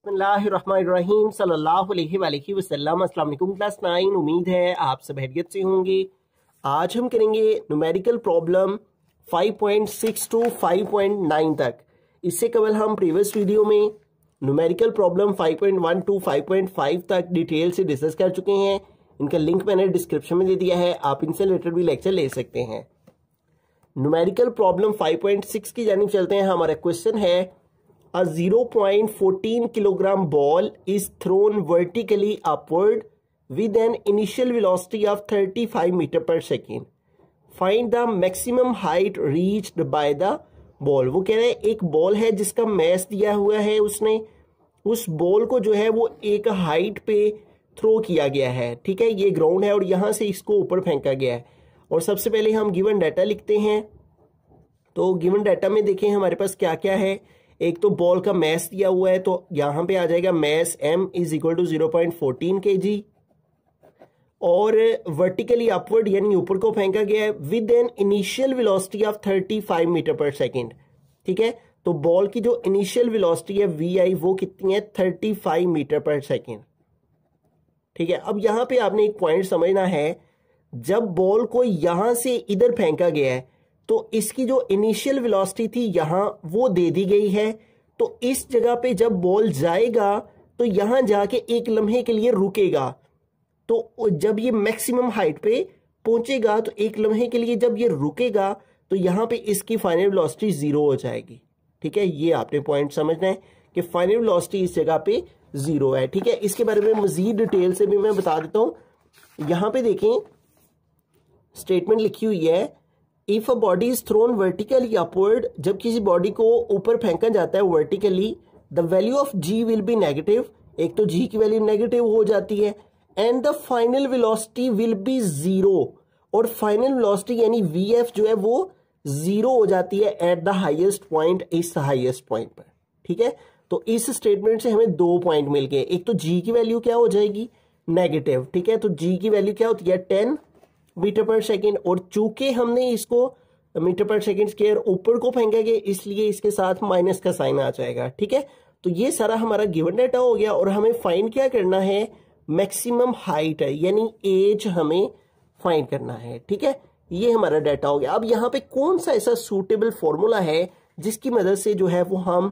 बिस्मिल्लाहिर्रहमानिर्रहीम सल्लल्लाहु अलैहि वसल्लम। अस्सलाम वालेकुम क्लास 9। उम्मीद है आप सब खैरियत से होंगे। आज हम करेंगे न्यूमेरिकल प्रॉब्लम 5.6 टू 5.9 तक। इससे कबल हम प्रीवियस वीडियो में न्यूमेरिकल प्रॉब्लम 5.1 टू 5.5 तक डिटेल से डिस्कस कर चुके हैं। इनका लिंक मैंने डिस्क्रिप्शन में दे दिया है, आप इनसे रिलेटेड भी लेक्चर ले सकते हैं। न्यूमेरिकल प्रॉब्लम 5.6 की जानिब चलते हैं। हमारा क्वेश्चन है A 0.14 kilogram ball is thrown vertically upward with an initial velocity of 35 meter per second. Find the maximum height reached by the ball. वो कह रहे हैं एक बॉल है जिसका मैस दिया हुआ है, उसने उस बॉल को जो है वो एक हाइट पे थ्रो किया गया है। ठीक है, ये ग्राउंड है और यहाँ से इसको ऊपर फेंका गया है। और सबसे पहले हम गिवन डाटा लिखते हैं। तो गिवन डाटा में देखें हमारे पास क्या क्या है। एक तो बॉल का मैस दिया हुआ है, तो यहां पे आ जाएगा mass m is equal to 0.14 kg और वर्टिकली अपवर्ड यानी ऊपर को फेंका गया है with an initial velocity of 35 metre per second. ठीक है, तो बॉल की जो इनिशियल वेलोसिटी है vi वो कितनी है 35 मीटर पर सेकेंड। ठीक है, अब यहां पे आपने एक पॉइंट समझना है, जब बॉल को यहां से इधर फेंका गया है तो इसकी जो इनिशियल वेलोसिटी थी यहां वो दे दी गई है। तो इस जगह पे जब बॉल जाएगा तो यहां जाके एक लम्हे के लिए रुकेगा। तो जब ये मैक्सिमम हाइट पे पहुंचेगा तो एक लम्हे के लिए जब ये रुकेगा तो यहां पे इसकी फाइनल वेलोसिटी 0 हो जाएगी। ठीक है, ये आपने पॉइंट समझना है कि फाइनल वेलोसिटी इस जगह पे 0 है। ठीक है, इसके बारे में मजीद डिटेल से भी मैं बता देता हूं। यहां पे देखें स्टेटमेंट लिखी हुई है, if a body is thrown vertically upward, जब किसी बॉडी को ऊपर फेंका जाता है vertically, the value of G will be negative. एक तो जी की वैल्यू नेगेटिव हो जाती है and the final velocity will be 0 और फाइनल वेलोसिटी यानी वीएफ जो है वो 0 हो जाती है एट द हाईएस्ट पॉइंट, इस हाईएस्ट पॉइंट पर। ठीक है, तो इस स्टेटमेंट से हमें 2 पॉइंट मिल गए। एक तो जी की वैल्यू क्या हो जाएगी नेगेटिव। ठीक है, तो जी की वैल्यू क्या होती है 10 मीटर पर सेकेंड और चूंकि हमने इसको मीटर पर सेकेंड स्क्वायर ऊपर को फेंका गया इसलिए इसके साथ माइनस का साइन आ जाएगा। ठीक है, तो ये सारा हमारा गिवन डाटा हो गया और हमें फाइंड क्या करना है, मैक्सिमम हाइट है यानी एज हमें फाइंड करना है। ठीक है, ये हमारा डाटा हो गया। अब यहाँ पे कौन सा ऐसा सूटेबल फॉर्मूला है जिसकी मदद से जो है वो हम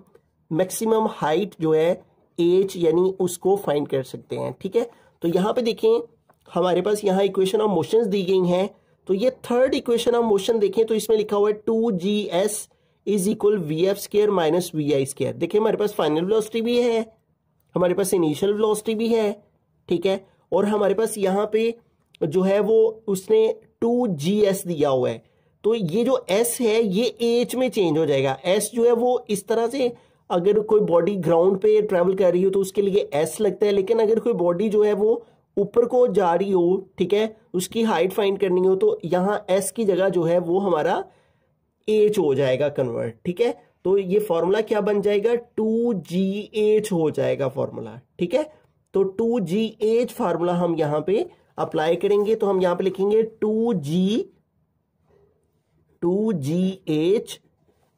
मैक्सिमम हाइट जो है एज यानी उसको फाइंड कर सकते हैं। ठीक है, तो यहाँ पे देखें हमारे पास यहाँ इक्वेशन ऑफ मोशंस दी गई हैं। तो ये थर्ड इक्वेशन ऑफ मोशन देखें तो इसमें लिखा हुआ है 2gs is equal vf square minus vi square. देखिए हमारे पास फाइनल वेलोसिटी भी है, हमारे पास इनिशियल वेलोसिटी भी है। ठीक है, और हमारे पास यहाँ पे जो है वो उसने 2gs दिया हुआ है। तो ये जो s है ये h में चेंज हो जाएगा। s जो है वो इस तरह से, अगर कोई बॉडी ग्राउंड पे ट्रेवल कर रही हो तो उसके लिए s लगता है, लेकिन अगर कोई बॉडी जो है वो ऊपर को जा रही हो, ठीक है, उसकी हाइट फाइंड करनी हो तो यहाँ s की जगह जो है वो हमारा h हो जाएगा कन्वर्ट। ठीक है, तो ये फॉर्मूला क्या बन जाएगा 2gh हो जाएगा फॉर्मूला। ठीक है, तो 2gh फार्मूला हम यहाँ पे अप्लाई करेंगे। तो हम यहाँ पे लिखेंगे 2gh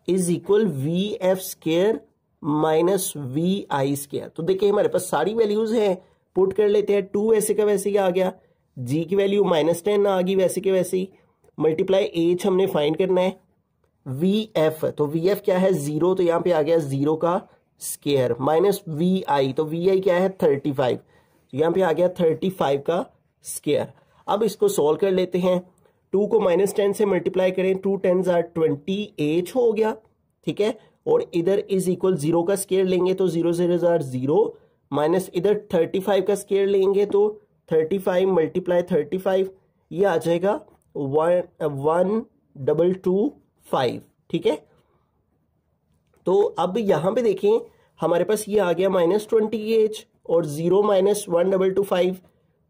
is equal vf square minus vi square. तो देखिए हमारे पास सारी वैल्यूज हैं, पुट कर लेते हैं। 2 वैसे का वैसे ही आ गया, जी की वैल्यू -10 आ गई वैसे के वैसे ही, मल्टीप्लाई एच हमने फाइंड करना है वी एफ। तो वी एफ क्या है 0, तो यहाँ पे आ गया 0 का स्क्वायर माइनस वी आई, तो वी आई क्या है 35, तो यहाँ पे आ गया 35 का स्क्वायर। अब इसको सॉल्व कर लेते हैं। 2 को -10 से मल्टीप्लाई करें, 2 10s are 20h हो गया। ठीक है, और इधर इज इक्वल 0 का स्क्वायर लेंगे तो 0 0s are 0 माइनस इधर 35 का स्क्वायर लेंगे तो 35 मल्टीप्लाई 35 ये आ जाएगा 1225। ठीक है, तो अब यहां पे देखें हमारे पास ये आ गया -20h और 0 माइनस 1225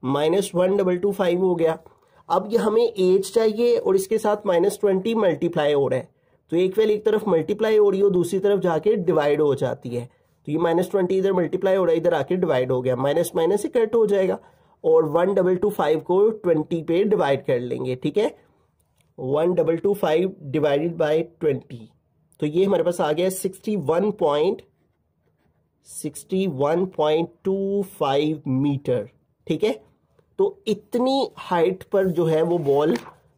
माइनस 1225 हो गया। अब ये हमें एज चाहिए और इसके साथ -20 मल्टीप्लाई हो रहा है, तो एक वैल्यू एक तरफ मल्टीप्लाई हो रही हो दूसरी तरफ जाके डिवाइड हो जाती है। तो ये -20 इधर मल्टीप्लाई हो रहा है, इधर आके डिवाइड हो गया, माइनस माइनस से कट हो जाएगा और 1225 को 20 पे डिवाइड कर लेंगे। ठीक है, 1225 डिवाइडेड बाय 20, तो ये हमारे पास आ गया 61.6 61.25 मीटर, ठीक है। तो इतनी हाइट पर जो है वो बॉल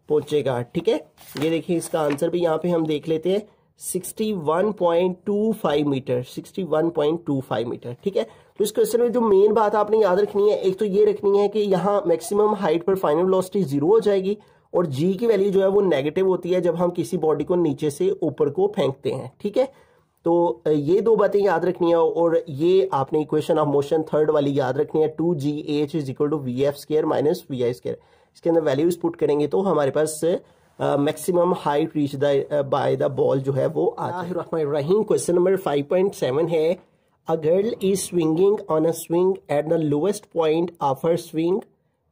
पहुंचेगा, ठीक है। ये देखिए इसका आंसर भी यहाँ पे हम देख लेते हैं, 61.25 मीटर, 61.25 मीटर, ठीक है। तो इस क्वेश्चन में जो मेन बात आपने याद रखनी है, एक तो ये रखनी है कि यहाँ मैक्सिमम हाइट पर फाइनल वेलोसिटी 0 हो जाएगी और जी की वैल्यू जो है वो नेगेटिव होती है जब हम किसी बॉडी को नीचे से ऊपर को फेंकते हैं, ठीक है। तो ये दो बातें याद रखनी है और ये आपने इक्वेशन ऑफ मोशन थर्ड वाली याद रखनी है, 2gh is equal to vf square minus vi square. इसके अंदर वैल्यूज पुट करेंगे तो हमारे पास maximum height reach by the ball जो है वो रहीम। क्वेश्चन नंबर 5.7 है, a girl is swinging on a swing at the lowest point of her swing,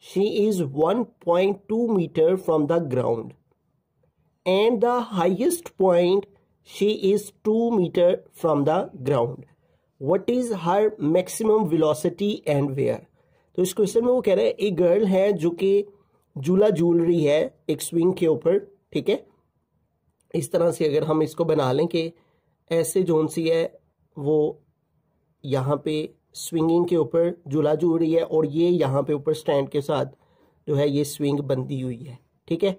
she is 1.2 metre from the ground and the highest point she is 2 meter from the ground. What is her maximum velocity and where? तो इस question में वो कह रहे हैं एक girl है जो कि झूला झूल रही है एक स्विंग के ऊपर, ठीक है। इस तरह से अगर हम इसको बना लें कि ऐसे जोन सी है वो यहाँ पे स्विंगिंग के ऊपर झूला झूल रही है और ये यहाँ पे ऊपर स्टैंड के साथ जो है ये स्विंग बंधी हुई है, ठीक है।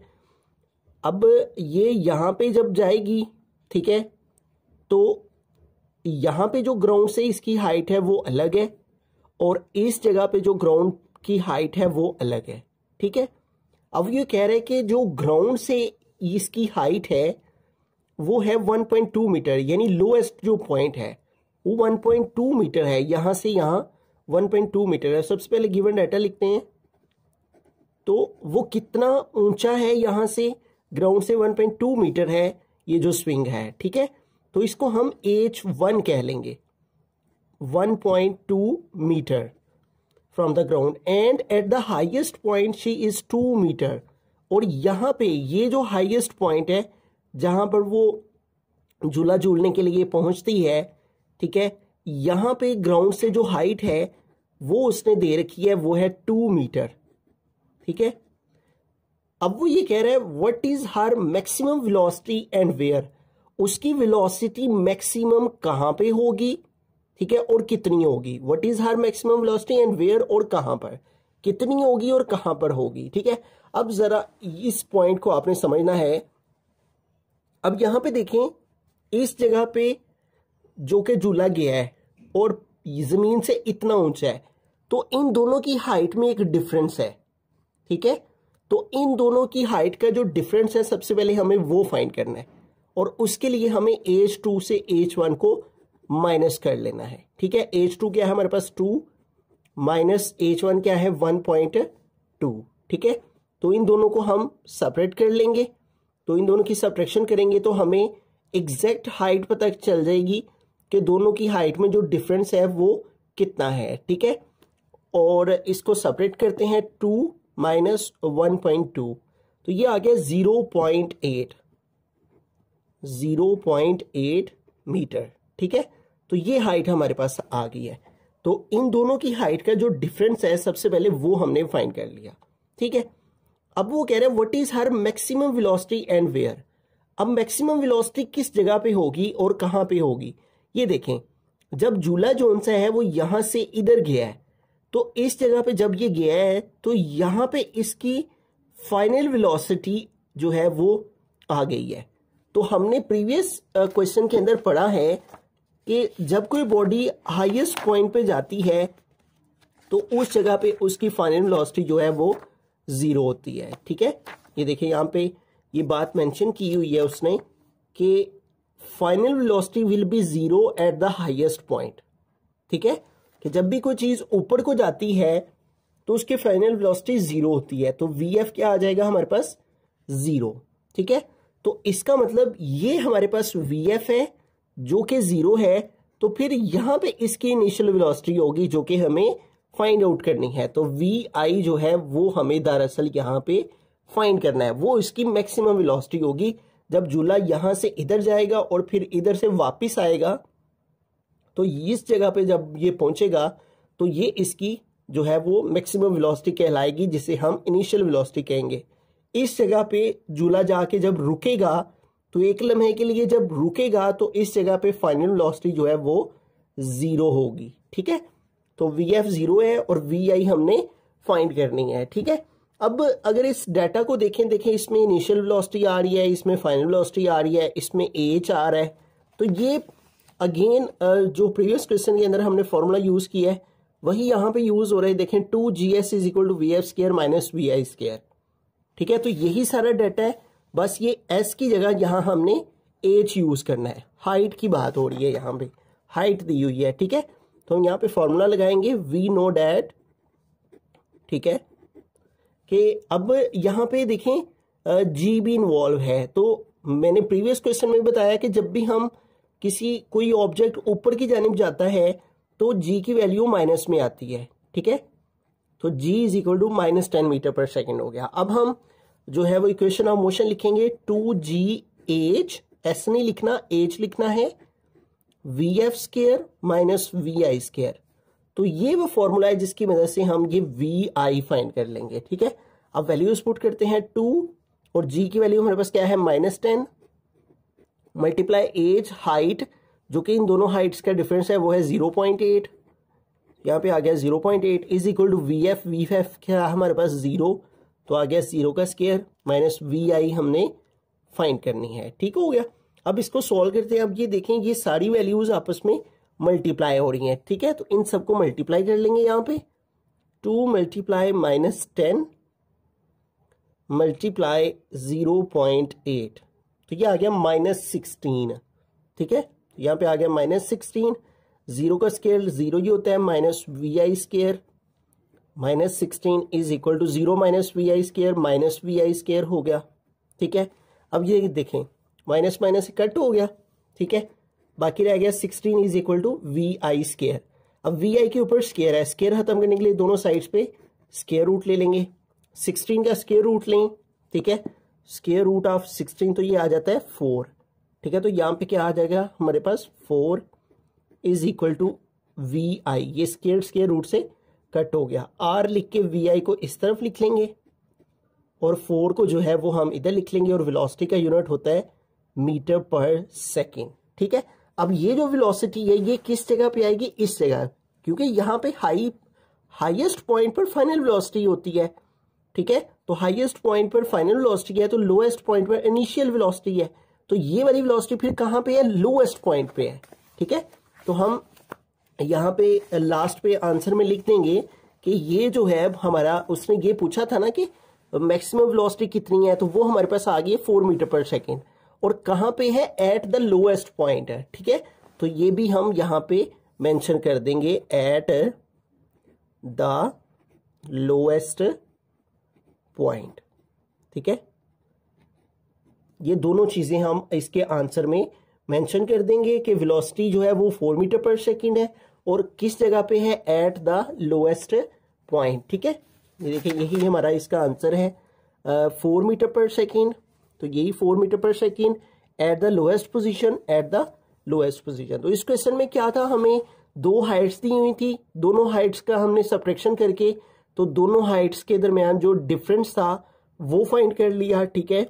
अब ये यहाँ पे जब जाएगी, ठीक है, तो यहाँ पे जो ग्राउंड से इसकी हाइट है वो अलग है और इस जगह पे जो ग्राउंड की हाइट है वो अलग है, ठीक है। अब ये कह रहे हैं कि जो ग्राउंड से इसकी हाइट है वो है 1.2 मीटर, यानी लोएस्ट जो पॉइंट है वो 1.2 मीटर है, यहाँ से यहाँ 1.2 मीटर है। सबसे पहले गिवन डाटा लिखते हैं, तो वो कितना ऊंचा है, यहाँ से ग्राउंड से 1.2 मीटर है ये जो स्विंग है, ठीक है। तो इसको हम h1 कह लेंगे, 1.2 metre from the ground and at the highest point she is 2 metre. और यहाँ पे ये जो हाईएस्ट पॉइंट है जहां पर वो झूला झूलने के लिए पहुंचती है, ठीक है, यहाँ पे ग्राउंड से जो हाइट है वो उसने दे रखी है वो है 2 मीटर, ठीक है। अब वो ये कह रहा है what is her maximum velocity and where, उसकी वेलोसिटी मैक्सिमम कहां पे होगी, ठीक है, और कितनी होगी। What is her maximum velocity and where, और कहां पर कितनी होगी और कहां पर होगी, ठीक है। अब जरा इस पॉइंट को आपने समझना है। अब यहां पे देखें, इस जगह पे जो कि झूला गया है और जमीन से इतना ऊंचा है, तो इन दोनों की हाइट में एक डिफरेंस है, ठीक है। तो इन दोनों की हाइट का जो डिफरेंस है सबसे पहले हमें वो फाइंड करना है और उसके लिए हमें h2 से h1 को माइनस कर लेना है, ठीक है। h2 क्या है हमारे पास 2 माइनस h1 क्या है 1.2, ठीक है। तो इन दोनों को हम सेपरेट कर लेंगे, तो इन दोनों की सब्ट्रैक्शन करेंगे तो हमें एग्जैक्ट हाइट पता चल जाएगी कि दोनों की हाइट में जो डिफरेंस है वो कितना है, ठीक है। और इसको सेपरेट करते हैं 2 माइनस 1.2, तो ये आ गया 0.8 मीटर, ठीक है। तो ये हाइट हमारे पास आ गई है। तो इन दोनों की हाइट का जो डिफरेंस है सबसे पहले वो हमने फाइंड कर लिया, ठीक है। अब वो कह रहे हैं what is her maximum velocity and where. अब मैक्सिमम वेलोसिटी किस जगह पे होगी और कहां पे होगी, ये देखें। जब झूला जोन सा है वो यहां से इधर गया है, तो इस जगह पे जब ये गया है तो यहां पे इसकी फाइनल वेलोसिटी जो है वो आ गई है। तो हमने प्रीवियस क्वेश्चन के अंदर पढ़ा है कि जब कोई बॉडी हाईएस्ट पॉइंट पे जाती है तो उस जगह पे उसकी फाइनल वेलोसिटी जो है वो 0 होती है, ठीक है। ये देखिए यहाँ पे ये बात मेंशन की हुई है उसने कि final velocity will be 0 eight the highest point, ठीक है, कि जब भी कोई चीज ऊपर को जाती है तो उसकी फाइनल वेलोसिटी 0 होती है। तो vf क्या आ जाएगा हमारे पास 0, ठीक है। तो इसका मतलब ये हमारे पास vf है जो कि 0 है, तो फिर यहां पे इसकी इनिशियल वेलोसिटी होगी जो कि हमें फाइंड आउट करनी है। तो vi जो है वो हमें दरअसल यहां पे फाइंड करना है, वो इसकी मैक्सिमम वेलोसिटी होगी जब झूला यहां से इधर जाएगा और फिर इधर से वापस आएगा। तो इस जगह पे जब ये पहुंचेगा तो ये इसकी जो है वो मैक्सिमम वेलोसिटी कहलाएगी, जिसे हम इनिशियल वेलोसिटी कहेंगे। इस जगह पे झूला जाके जब रुकेगा तो एक लम्हे के लिए जब रुकेगा तो इस जगह पे फाइनल वेलोसिटी जो है वो जीरो होगी। ठीक है, तो VF जीरो है और VI हमने फाइंड करनी है। ठीक है, अब अगर इस डाटा को देखें इसमें इनिशियल वेलोसिटी आ रही है, इसमें फाइनल वेलोसिटी आ रही है, इसमें एच आ रहा है, तो ये अगेन जो प्रीवियस क्वेश्चन के अंदर हमने फॉर्मूला यूज किया है वही यहाँ पे यूज हो रहा है। देखें 2GS is equal to VF square minus VI square. ठीक है, तो यही सारा डाटा है, बस ये S की जगह यहाँ हमने H यूज करना है। हाइट की बात हो रही है, यहाँ पे हाइट दी हुई है। ठीक है, तो हम यहाँ पे फॉर्मूला लगाएंगे वी नो डैट। ठीक है, कि अब यहाँ पे देखें G भी इन्वॉल्व है, तो मैंने प्रीवियस क्वेश्चन में बताया कि जब भी हम कोई ऑब्जेक्ट ऊपर की जानिब जाता है तो G की वैल्यू माइनस में आती है। ठीक है, तो G is equal to -10 metre per second हो गया। अब हम जो है वो इक्वेशन ऑफ मोशन लिखेंगे 2GH, S नहीं लिखना, H लिखना है, VF square minus VI square. तो ये वो फॉर्मूला है जिसकी मदद से हम ये VI फाइंड कर लेंगे। ठीक है, अब वैल्यूज पुट करते हैं 2 और G की वैल्यू हमारे पास क्या है -10 मल्टीप्लाई एज हाइट, जो कि इन दोनों हाइट्स का डिफरेंस है वो है 0.8, यहाँ पे आ गया 0.8 is equal to VF। VF क्या हमारे पास 0, तो आ गया 0 का स्क्वायर माइनस VI हमने फाइंड करनी है। ठीक हो गया, अब इसको सॉल्व करते हैं। अब ये देखें ये सारी वैल्यूज आपस में मल्टीप्लाई हो रही हैं। ठीक है, तो इन सबको मल्टीप्लाई कर लेंगे। यहाँ पे 2 मल्टीप्लाई -10 मल्टीप्लाई 0.8, तो ये आ गया -16। ठीक है, यहाँ पे आ गया -16, 0 का स्केयर 0 ही होता है, minus VI square -16 is equal to 0 minus VI square minus VI square हो गया। ठीक है, अब ये देखें माइनस माइनस कट हो गया। ठीक है, बाकी रह गया 16 is equal to VI square. अब VI के ऊपर स्केयर है, स्केयर खत्म करने के लिए दोनों साइड्स पे स्केयर रूट ले लेंगे। 16 का स्केयर रूट लें। ठीक है, स्केयर रूट ऑफ 16 तो ये आ जाता है 4। ठीक है, तो यहाँ पे क्या आ जाएगा हमारे पास 4 इज इक्वल टू VI, ये स्केयर रूट से कट हो गया। R लिख के VI को इस तरफ लिख लेंगे और 4 को जो है वो हम इधर लिख लेंगे, और वेलोसिटी का यूनिट होता है मीटर पर सेकेंड। ठीक है, अब ये जो वेलोसिटी है ये किस जगह पे आएगी, इस जगह, क्योंकि यहाँ पे हाईएस्ट पॉइंट पर फाइनल वेलोसिटी होती है। ठीक है, तो हाईएस्ट पॉइंट पर फाइनल वेलोसिटी है, तो लोएस्ट पॉइंट पर इनिशियल वेलोसिटी है, तो ये वाली वेलोसिटी फिर कहाँ पे है, लोएस्ट पॉइंट पे है। ठीक है, तो हम यहाँ पे लास्ट पे आंसर में लिख देंगे कि ये जो है हमारा, उसने ये पूछा था ना कि मैक्सिमम वेलोसिटी कितनी है, तो वो हमारे पास आ गई 4 मीटर पर सेकेंड, और कहाँ पे है, एट द लोएस्ट पॉइंट है। ठीक है, तो ये भी हम यहाँ पे मेंशन कर देंगे, एट द लोएस्ट पॉइंट। ठीक है, ये दोनों चीजें हम इसके आंसर में मेंशन कर देंगे कि वेलोसिटी जो है वो 4 मीटर पर सेकेंड है और किस जगह पे है, एट द लोएस्ट पॉइंट। ठीक है, ये देखिए यही हमारा इसका आंसर है 4 मीटर पर सेकेंड, तो यही 4 metre per second eight the lowest position, eight the lowest position. तो इस क्वेश्चन में क्या था, हमें 2 हाइट्स दी हुई थी, दोनों हाइट्स का हमने सब्ट्रैक्शन करके तो दोनों हाइट्स के दरमियान जो डिफरेंस था वो फाइंड कर लिया। ठीक है,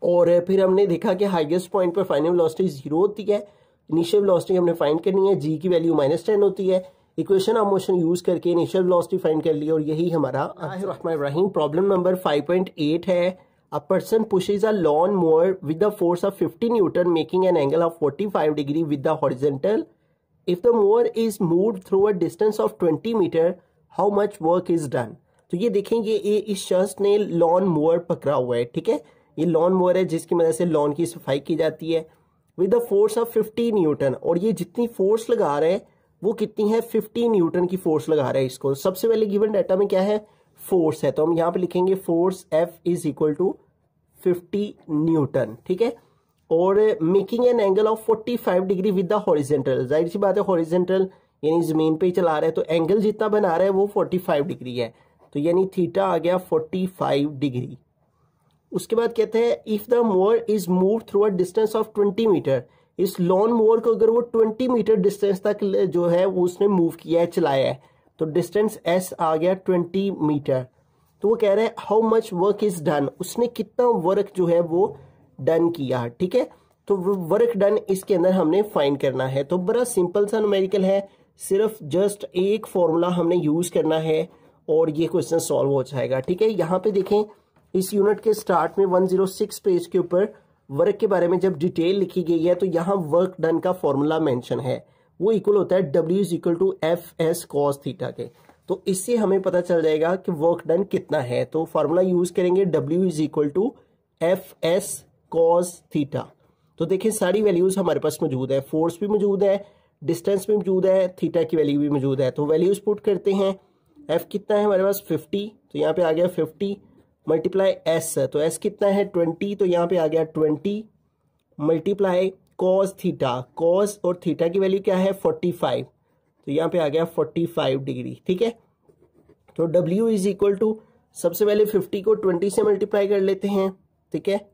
और फिर हमने देखा कि हाईएस्ट पॉइंट पर फाइनल वेलोसिटी 0 होती है, इनिशियल वेलोसिटी हमने फाइंड करनी है, G की वैल्यू -10 होती है। इक्वेशन ऑफ मोशन यूज करके इनिशियल वेलोसिटी फाइंड कर ली और यही हमारा रहीम। प्रॉब्लम नंबर 5.8 है, a person pushes a lawn mower with the force of 50 newton making an angle of 45 degree with the horizontal. If the mower is moved through a distance of 20 metre, how much work is done. तो ये देखेंगे इस शख्स ने lawn mower पकड़ा हुआ है। ठीक है, ये लॉन मोवर है जिसकी मदद से लॉन की सफाई की जाती है with the force of 50 Newton, और ये जितनी फोर्स लगा रहे हैं वो कितनी है, 50 न्यूटन की फोर्स लगा रहे हैं इसको। सबसे पहले गिवन डाटा में क्या है, फोर्स है, तो हम यहाँ पे लिखेंगे force F is equal to 50 newton. ठीक है, और making an angle of 45 degree with the horizontal, जाहिर सी बात है हॉरिजॉन्टल यानी जमीन पे ही चला रहा है, तो एंगल जितना बना रहा है वो 45 डिग्री है, तो यानी थीटा आ गया 45 डिग्री। उसके बाद कहते हैं if the mower is move through a distance of 20 metre, इस लॉन मोवर को अगर वो 20 मीटर डिस्टेंस तक जो है वो उसने मूव किया है, चलाया है, तो डिस्टेंस S आ गया 20 मीटर। तो वो कह रहा है how much work is done, उसने कितना वर्क जो है वो डन किया। ठीक है, तो वर्क डन इसके अंदर हमने फाइंड करना है। तो बड़ा सिंपल सा न्यूमेरिकल है, सिर्फ जस्ट एक फॉर्मूला हमने यूज करना है और ये क्वेश्चन सॉल्व हो जाएगा। ठीक है, यहाँ पे देखें इस यूनिट के स्टार्ट में 106 पेज के ऊपर वर्क के बारे में जब डिटेल लिखी गई है तो यहाँ वर्क डन का फॉर्मूला मेंशन है, वो इक्वल होता है W is equal to FS cos theta के। तो इससे हमें पता चल जाएगा कि वर्क डन कितना है। तो फॉर्मूला यूज करेंगे W is equal to FS cos theta. तो देखिए सारी वैल्यूज हमारे पास मौजूद है, फोर्स भी मौजूद है, डिस्टेंस भी मौजूद है, थीटा की वैल्यू भी मौजूद है। तो वैल्यूज पुट करते हैं। F कितना है हमारे पास 50, तो यहाँ पे आ गया 50 मल्टीप्लाई S, तो S कितना है 20, तो यहाँ पे आ गया 20 मल्टीप्लाई cos थीटा, cos और थीटा की वैल्यू क्या है 45, तो यहाँ पे आ गया 45 डिग्री। ठीक है, तो W इज इक्वल टू सबसे पहले 50 को 20 से मल्टीप्लाई कर लेते हैं। ठीक है,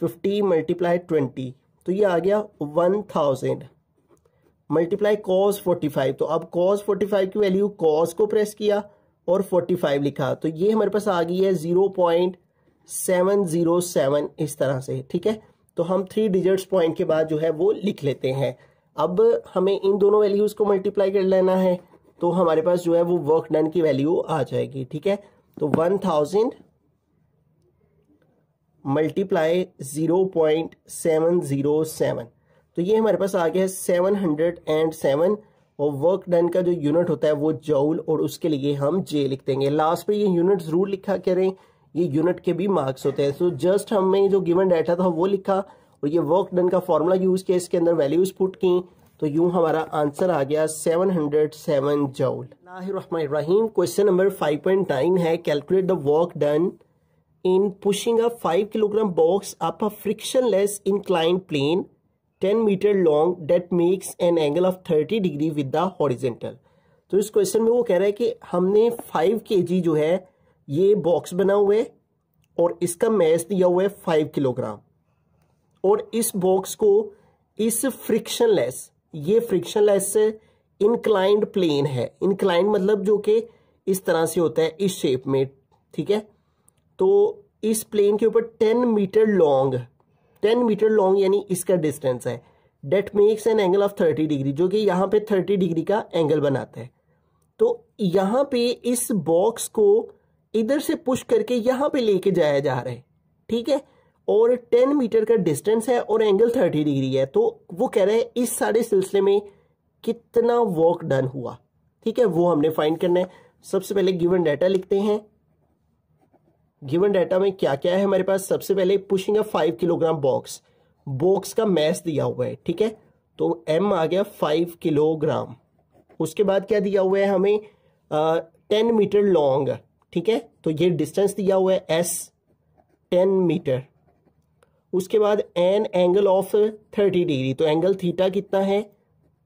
50 मल्टीप्लाई 20, तो ये आ गया 1000 मल्टीप्लाई cos 45। तो अब cos 45 की वैल्यू cos को प्रेस किया और 45 लिखा, तो ये हमारे पास आ गई है 0.707 इस तरह से। ठीक है, तो हम 3 डिजिट्स पॉइंट के बाद जो है वो लिख लेते हैं। अब हमें इन दोनों वैल्यूज को मल्टीप्लाई कर लेना है, तो हमारे पास जो है वो वर्क डन की वैल्यू आ जाएगी। ठीक है, तो 1000 मल्टीप्लाई 0.707, तो ये हमारे पास आ गया है 707, और वर्क डन का जो यूनिट होता है वो जूल, और उसके लिए हम J लिख देंगे। लास्ट पे ये यूनिट जरूर लिखा करें, ये यूनिट के भी मार्क्स होते हैं। तो जस्ट हमें जो गिवन डाटा था वो लिखा और ये वर्क डन का फॉर्मूला यूज किया, इसके अंदर वैल्यूज पुट की, तो यूं हमारा आंसर आ गया 707 जूल। रहीम क्वेश्चन नंबर 5.9 है, calculate the work done in pushing a 5 kilogram box up a frictionless inclined plane 10 meter long that makes an angle of 30 degree with the horizontal। तो इस question में वो कह रहा है कि हमने 5 kg जो है ये बॉक्स बना हुआ है और इसका मैस दिया हुआ है 5 किलोग्राम, और इस बॉक्स को इस फ्रिक्शनलेस, ये फ्रिक्शनलेस इंक्लाइंड प्लेन है, इंक्लाइंड मतलब जो कि इस तरह से होता है इस शेप में। ठीक है, तो इस प्लेन के ऊपर 10 मीटर लॉन्ग यानी इसका डिस्टेंस है, that makes an angle of 30 degree, जो कि यहाँ पे 30 डिग्री का एंगल बनाता है। तो यहाँ पे इस बॉक्स को इधर से पुश करके यहाँ पे लेके जाया जा रहा है। ठीक है, और 10 मीटर का डिस्टेंस है और एंगल 30 डिग्री है। तो वो कह रहे हैं इस सारे सिलसिले में कितना वर्क डन हुआ। ठीक है, वो हमने फाइंड करना है। सबसे पहले गिवन डाटा लिखते हैं। गिवन डाटा में क्या क्या है हमारे पास, सबसे पहले पुशिंग अ 5 किलोग्राम बॉक्स का मैस दिया हुआ है। ठीक है, तो M आ गया 5 किलोग्राम। उसके बाद क्या दिया हुआ है हमें 10 मीटर लॉन्ग। ठीक है, तो ये डिस्टेंस दिया हुआ है S 10 मीटर। उसके बाद एन एंगल ऑफ 30 डिग्री, तो एंगल थीटा कितना है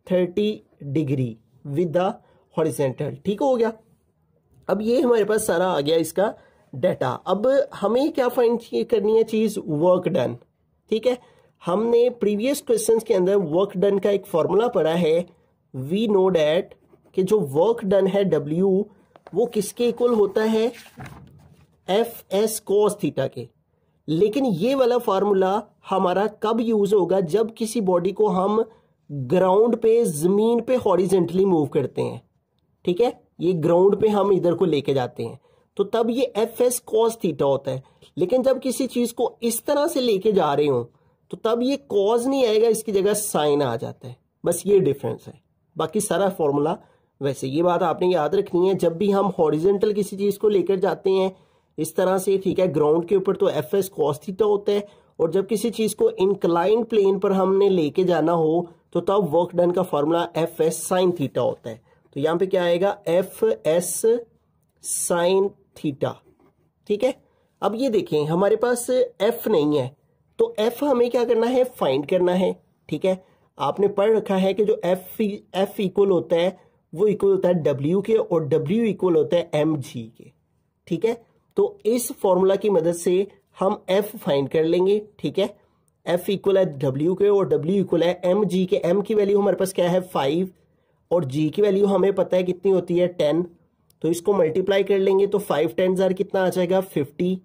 30 डिग्री विद द हॉरिजेंटल। ठीक हो गया, अब ये हमारे पास सारा आ गया इसका डाटा। अब हमें क्या फाइंड करनी है चीज, वर्क डन। ठीक है, हमने प्रीवियस क्वेश्चंस के अंदर वर्क डन का एक फॉर्मूला पढ़ा है, वी नो डैट कि जो वर्क डन है W वो किसके इक्वल होता है, FS cos थीटा के। लेकिन ये वाला फार्मूला हमारा कब यूज होगा, जब किसी बॉडी को हम ग्राउंड पे, जमीन पे हॉरिजेंटली मूव करते हैं। ठीक है, ये ग्राउंड पे हम इधर को लेके जाते हैं, तो तब ये FS cos थीटा होता है। लेकिन जब किसी चीज को इस तरह से लेके जा रहे हो तो तब ये cos नहीं आएगा, इसकी जगह साइन आ जाता है। बस ये डिफरेंस है, बाकी सारा फॉर्मूला वैसे। ये बात आपने याद रखनी है, जब भी हम हॉरिजेंटल किसी चीज को लेकर जाते हैं इस तरह से, ठीक है, ग्राउंड के ऊपर, तो FS cos थीटा होता है, और जब किसी चीज को इंक्लाइंड प्लेन पर हमने लेके जाना हो तो तब वर्क डन का फॉर्मूला FS sin थीटा होता है। तो यहाँ पे क्या आएगा, FS sin थीटा। ठीक है, अब ये देखें हमारे पास F नहीं है, तो F हमें क्या करना है, फाइंड करना है। ठीक है, आपने पढ़ रखा है कि जो F इक्वल होता है वो इक्वल होता है W के, और W इक्वल होता है mg के। ठीक है, तो इस फॉर्मूला की मदद से हम F फाइंड कर लेंगे। ठीक है, F इक्वल है W के और W इक्वल है mg के। M की वैल्यू हमारे पास क्या है 5, और G की वैल्यू हमें पता है कितनी होती है 10, तो इसको मल्टीप्लाई कर लेंगे तो 5 10 कितना आ जाएगा 50।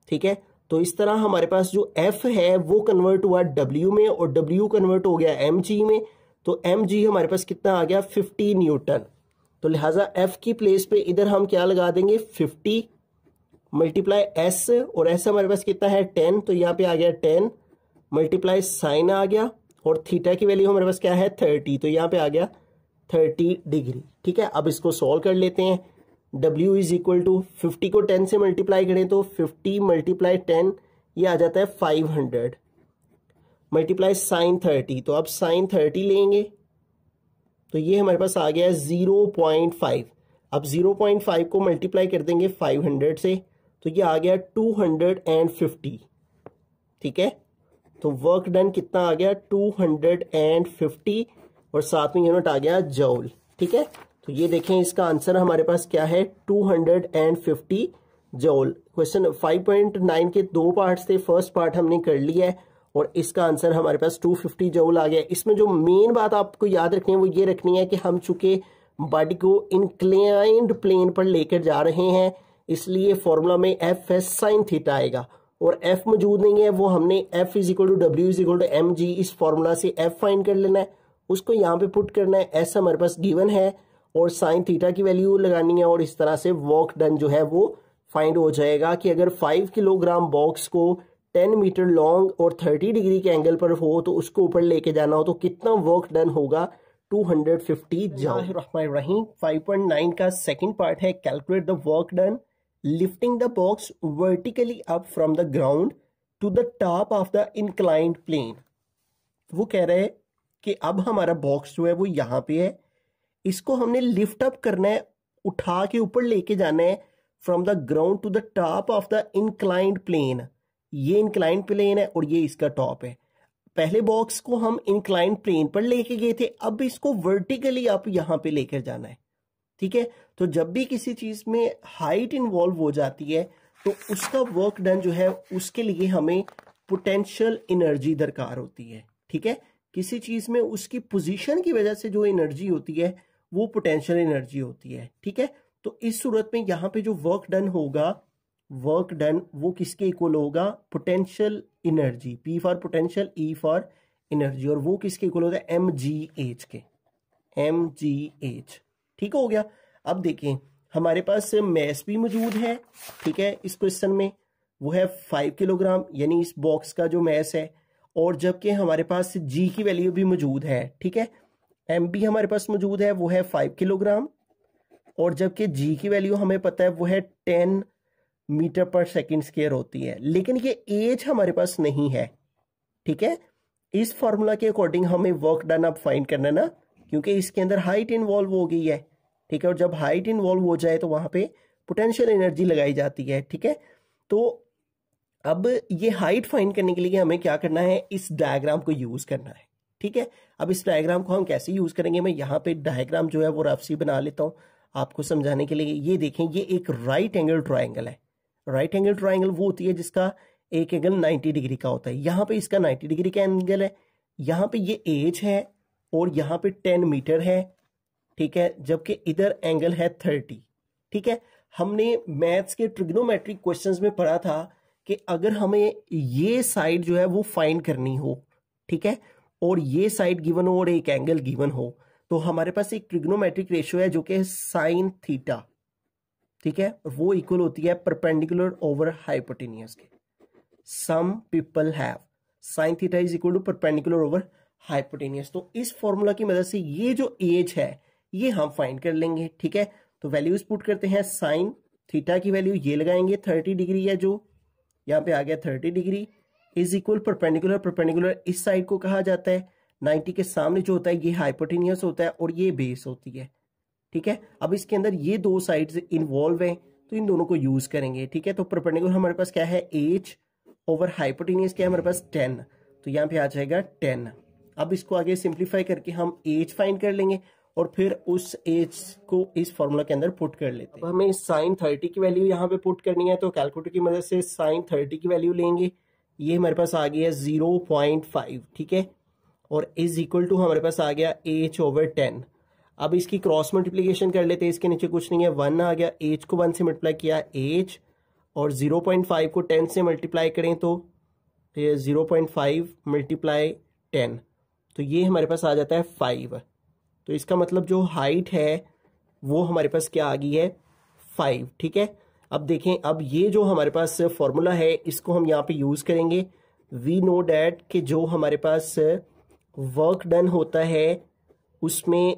ठीक है, तो इस तरह हमारे पास जो F है वो कन्वर्ट हुआ W में और W कन्वर्ट हो गया mg में। तो mg हमारे पास कितना आ गया 50 न्यूटन। तो लिहाजा F की प्लेस पे इधर हम क्या लगा देंगे 50 मल्टीप्लाई S, और S हमारे पास कितना है 10, तो यहाँ पे आ गया 10 मल्टीप्लाई साइन आ गया, और थीटा की वैल्यू हमारे पास क्या है 30, तो यहाँ पे आ गया 30 डिग्री। ठीक है, अब इसको सॉल्व कर लेते हैं। W इज इक्वल टू 50 को 10 से मल्टीप्लाई करें तो 50 मल्टीप्लाई 10 ये आ जाता है 500 मल्टीप्लाई साइन 30, तो अब साइन 30 लेंगे तो ये हमारे पास आ गया 0.5। अब 0.5 को मल्टीप्लाई कर देंगे 500 से तो ये आ गया 250। ठीक है, तो वर्क डन कितना आ गया 250, और साथ में यूनिट आ गया जूल। ठीक है, तो ये देखें इसका आंसर हमारे पास क्या है 250 जूल। क्वेश्चन 5.9 के दो पार्ट्स थे, फर्स्ट पार्ट हमने कर लिया है और इसका आंसर हमारे पास 250 जूल आ गया। इसमें जो मेन बात आपको याद रखनी है वो ये रखनी है कि हम चूंकि बॉडी को इंक्लाइंड प्लेन पर लेकर जा रहे हैं, इसलिए फॉर्मूला में एफ एस साइन थीटा आएगा, और एफ मौजूद नहीं है, वो हमने F is equal to W is equal to m g, इस फॉर्मूला से एफ फाइंड कर लेना है, उसको यहाँ पे पुट करना है। एस हमारे पास गिवन है और साइन थीटा की वैल्यू लगानी है, और इस तरह से वर्क डन जो है वो फाइंड हो जाएगा कि अगर 5 किलोग्राम बॉक्स को 10 मीटर लॉन्ग और 30 डिग्री के एंगल पर हो तो उसको ऊपर लेके जाना हो तो कितना वर्क डन होगा 250 जूल। 5.9 का सेकंड पार्ट है calculate the work done lifting the box vertically up from the ground to the top of the inclined plane. वो कह रहे हैं कि अब हमारा बॉक्स जो है वो यहाँ पे है, इसको हमने लिफ्ट अप करना है, उठा के ऊपर लेके जाना है from the ground to the top of the inclined plane. ये इंक्लाइंड प्लेन है और ये इसका टॉप है। पहले बॉक्स को हम इंक्लाइंड प्लेन पर लेके गए थे, अब इसको वर्टिकली आप यहां पे लेकर जाना है। ठीक है, तो जब भी किसी चीज में हाइट इन्वॉल्व हो जाती है तो उसका वर्क डन जो है उसके लिए हमें पोटेंशियल एनर्जी दरकार होती है। ठीक है, किसी चीज में उसकी पोजीशन की वजह से जो एनर्जी होती है वो पोटेंशियल एनर्जी होती है। ठीक है, तो इस सूरत में यहाँ पे जो वर्क डन होगा, वर्क डन वो किसके इक्वल होगा potential energy, P for potential, E for energy, और वो किसके इक्वल होता है mgh के, mgh। ठीक हो गया। अब देखें हमारे पास मैस भी मौजूद है। ठीक है, इस क्वेश्चन में वो है 5 किलोग्राम, यानी इस बॉक्स का जो मैस है, और जबकि हमारे पास G की वैल्यू भी मौजूद है। ठीक है, M भी हमारे पास मौजूद है, वो है 5 किलोग्राम, और जबकि G की वैल्यू हमें पता है वो है 10 मीटर पर सेकंड स्क्वायर होती है, लेकिन ये एज हमारे पास नहीं है। ठीक है, इस फॉर्मूला के अकॉर्डिंग हमें वर्क डन अब फाइंड करना ना, क्योंकि इसके अंदर हाइट इन्वॉल्व हो गई है। ठीक है, और जब हाइट इन्वॉल्व हो जाए तो वहां पे पोटेंशियल एनर्जी लगाई जाती है। ठीक है, तो अब ये हाइट फाइंड करने के लिए हमें क्या करना है, इस डायग्राम को यूज करना है। ठीक है, अब इस डायग्राम को हम कैसे यूज करेंगे, मैं यहाँ पे डायग्राम जो है वो रफ सी बना लेता हूँ आपको समझाने के लिए। ये देखें, ये एक राइट एंगल ट्राइंगल है। राइट एंगल ट्राइंगल वो होती है जिसका एक एंगल 90 डिग्री का होता है। यहाँ पे इसका 90 डिग्री का एंगल है, यहाँ पे ये एज है और यहाँ पे 10 मीटर है। ठीक है, जबकि इधर एंगल है 30। ठीक है, हमने मैथ्स के ट्रिग्नोमेट्रिक क्वेश्चंस में पढ़ा था कि अगर हमें ये साइड जो है वो फाइंड करनी हो, ठीक है, और ये साइड गिवन हो और एक एंगल गिवन हो, तो हमारे पास एक ट्रिग्नोमेट्रिक रेशियो है जो कि साइन थीटा। ठीक है, वो इक्वल होती है परपेंडिकुलर ओवर हाइपोटेनियस के। Some people have sine theta is equal to perpendicular over hypotenuse. तो इस फॉर्मूला की मदद से ये जो एज है ये हम फाइंड कर लेंगे। ठीक है, तो वैल्यूज पुट करते हैं। साइन थीटा की वैल्यू ये लगाएंगे 30 डिग्री है, जो यहाँ पे आ गया 30 degree is equal perpendicular. Perpendicular इस साइड को कहा जाता है, 90 के सामने जो होता है ये हाइपोटेनियस होता है और ये बेस होती है। ठीक है, अब इसके अंदर ये दो साइड्स इन्वॉल्व हैं तो इन दोनों को यूज करेंगे। ठीक है, तो परपेंडिकुलर हमारे पास क्या है एज ओवर हाइपोटेनियस क्या है हमारे पास 10, तो यहाँ पे आ जाएगा 10। अब इसको आगे सिंप्लीफाई करके हम एज फाइंड कर लेंगे और फिर उस एज को इस फॉर्मूला के अंदर पुट कर लेते हैं। अब हमें साइन 30 की वैल्यू यहाँ पे पुट करनी है, तो कैलकुलेटर की मदद से साइन 30 की वैल्यू लेंगे। ये हमारे पास आ गया 0.5। ठीक है, और इज इक्वल टू हमारे पास आ गया एच ओवर 10। अब इसकी क्रॉस मल्टीप्लीकेशन कर लेते हैं, इसके नीचे कुछ नहीं है 1 आ गया, एच को 1 से मल्टीप्लाई किया एच और 0.5 को 10 से मल्टीप्लाई करें तो ये 0.5 मल्टीप्लाई 10, तो ये हमारे पास आ जाता है 5। तो इसका मतलब जो हाइट है वो हमारे पास क्या आ गई है 5। ठीक है, अब देखें, अब ये जो हमारे पास फॉर्मूला है इसको हम यहाँ पे यूज़ करेंगे। वी नो डैट कि जो हमारे पास वर्क डन होता है उसमें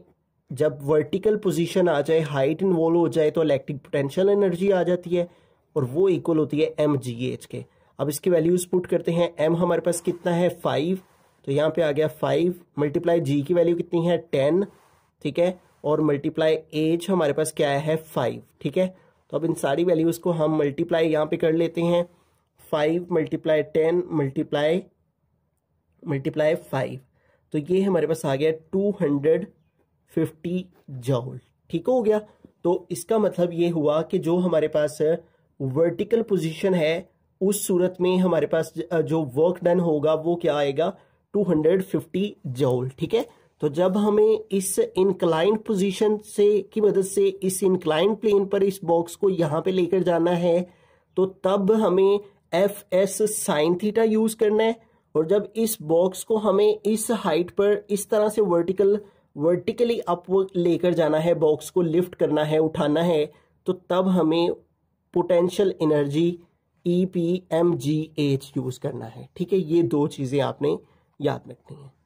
जब वर्टिकल पोजीशन आ जाए, हाइट इन्वॉल्व हो जाए, तो इलेक्ट्रिक पोटेंशियल एनर्जी आ जाती है और वो इक्वल होती है mgh के। अब इसकी वैल्यूज पुट करते हैं। m हमारे पास कितना है 5, तो यहाँ पे आ गया 5 मल्टीप्लाई g की वैल्यू कितनी है 10। ठीक है, और मल्टीप्लाई h हमारे पास क्या है 5। ठीक है, तो अब इन सारी वैल्यूज को हम मल्टीप्लाई यहाँ पे कर लेते हैं। 5 मल्टीप्लाई 10 मल्टीप्लाई 5, तो ये हमारे पास आ गया 250 जूल। ठीक हो गया। तो इसका मतलब ये हुआ कि जो हमारे पास वर्टिकल पोजीशन है उस सूरत में हमारे पास जो वर्क डन होगा वो क्या आएगा 250 जूल। ठीक है, तो जब हमें इस इंक्लाइंड पोजीशन से की मदद से इस इंक्लाइंड प्लेन पर इस बॉक्स को यहाँ पे लेकर जाना है तो तब हमें fs साइन थीटा यूज करना है। और जब इस बॉक्स को हमें इस हाइट पर इस तरह से वर्टिकली अपवर्ड लेकर जाना है, बॉक्स को लिफ्ट करना है, उठाना है, तो तब हमें पोटेंशियल एनर्जी EPmgh यूज करना है। ठीक है, ये दो चीजें आपने याद रखनी है।